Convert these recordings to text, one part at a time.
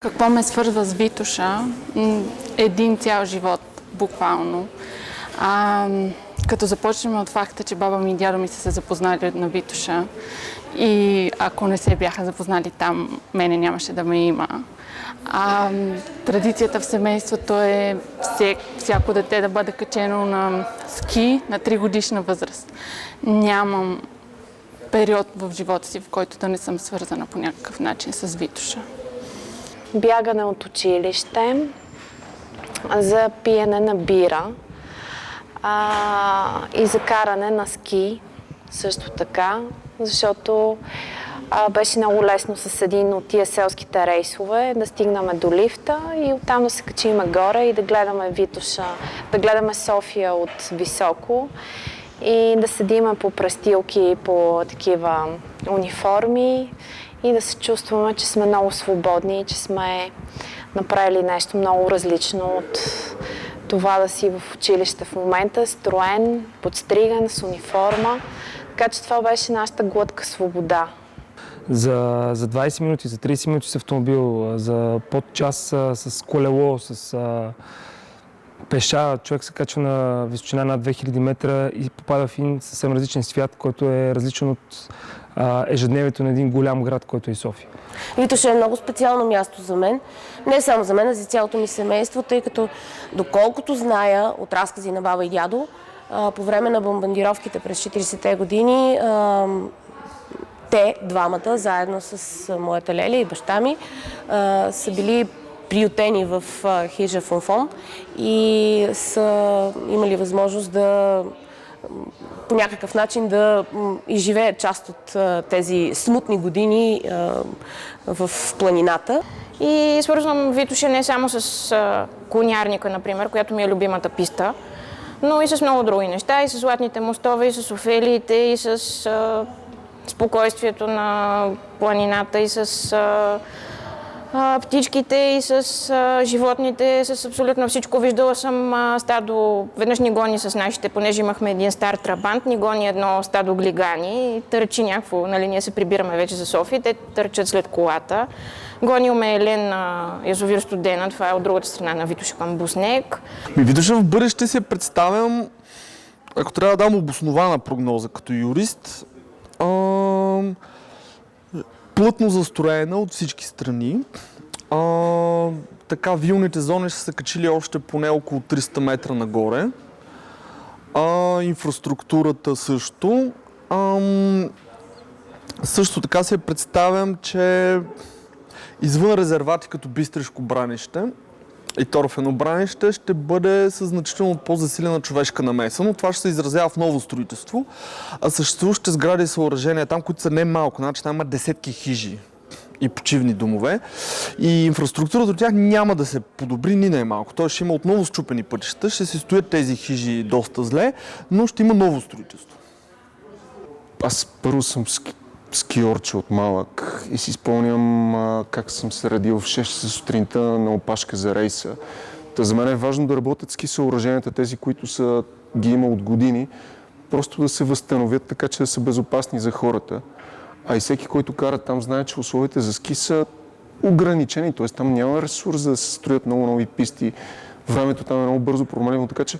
Какво ме свързва с Витоша? Един цял живот, буквално. Като започнем от факта, че баба ми и дядо ми са се запознали на Витоша и ако не се бяха запознали там, мене нямаше да ме има. Традицията в семейството е всяко дете да бъде качено на ски на 3-годишна възраст. Нямам период в живота си, в който да не съм свързана по някакъв начин с Витоша. Бягане от училище, за пиене на бира и за каране на ски също така, защото беше много лесно с един от тия селските рейсове да стигнем до лифта и оттам да се качиме горе и да гледаме Витоша, да гледаме София от високо и да седиме по престилки, по такива униформи и да се чувстваме, че сме много свободни, че сме направили нещо много различно от това да си в училище в момента, строен, подстриган, с униформа. Така че това беше нашата глътка свобода. За 20 минути, за 30 минути с автомобил, за под час с колело, с пеша, човек се качва на височина над 2000 метра и попада в един съвсем различен свят, който е различен от ежедневието на един голям град, който е София. Витоша е много специално място за мен. Не само за мен, а за цялото ми семейство, тъй като, доколкото зная от разкази на баба и дядо, по време на бомбардировките през 40-те години, те, двамата, заедно с моята леля и баща ми, са били приютени в хижа Фонфон и са имали възможност да по някакъв начин да изживеят част от тези смутни години в планината. И свързвам Витоша не само с Конярника, например, която ми е любимата писта, но и с много други неща, и с златните мостове, и с офелиите, и с спокойствието на планината, и с птичките, и с животните, с абсолютно всичко. Виждала съм стадо, веднъж ни гони с нашите, понеже имахме един стар трабант, ни гони едно стадо глигани и търчи някакво, нали, ние се прибираме вече за София, те търчат след колата. Гонил ме Елен на язовир Студена, това е от другата страна на Витоша към Буснек. Витоша в бъдеще се представям, ако трябва да дам обоснована прогноза като юрист, плътно застроена от всички страни. Така вилните зони ще са качили още поне около 300 метра нагоре. Инфраструктурата също. Също така се представям, че извън резервати като Бистришко бранище и Торфено бранище ще бъде със значително по-засилена човешка намеса, но това ще се изразява в ново строителство, а съществуващите сгради и съоръжения там, които са не малко, значи там има десетки хижи и почивни домове и инфраструктурата от тях няма да се подобри ни най-малко. Той ще има отново счупени пътища, ще се стоят тези хижи доста зле, но ще има ново строителство. Аз първо съм скиорче от малък и си спомням как съм се радил в 6 часа сутринта на опашка за рейса. Та за мен е важно да работят ски съоръженията, тези, които ги има от години, просто да се възстановят така, че да са безопасни за хората. А и всеки, който кара там, знае, че условията за ски са ограничени, т.е. там няма ресурс да се строят много нови писти. Времето там е много бързо променено, така че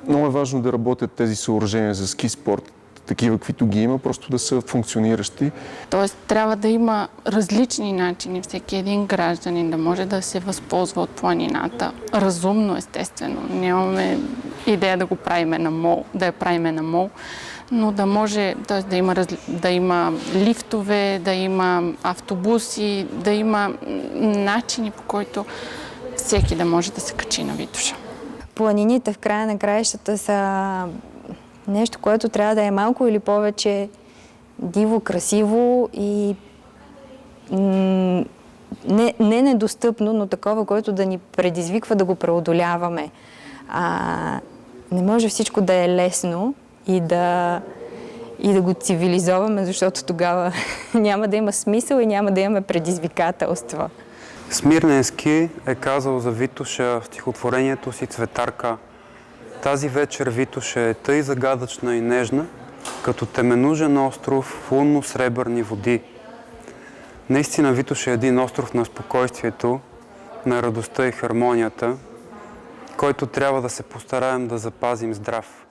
много е важно да работят тези съоръжения за ски спорт, такива, каквито ги има, просто да са функциониращи. Тоест трябва да има различни начини всеки един гражданин да може да се възползва от планината. Разумно, естествено. Нямаме идея да го правиме на мол, да я правиме на мол, но да може, т.е. да има лифтове, да има автобуси, да има начини, по които всеки да може да се качи на Витоша. Планините в края на краищата са нещо, което трябва да е малко или повече диво, красиво и не недостъпно, но такова, което да ни предизвиква да го преодоляваме. Не може всичко да е лесно и да го цивилизоваме, защото тогава няма да има смисъл и няма да имаме предизвикателства. Смирненски е казал за Витоша в стихотворението си Цветарка: тази вечер Витоша е тъй загадъчна и нежна, като теменужен остров в лунно-сребърни води. Наистина Витоша е един остров на спокойствието на радостта и хармонията, който трябва да се постараем да запазим здрав.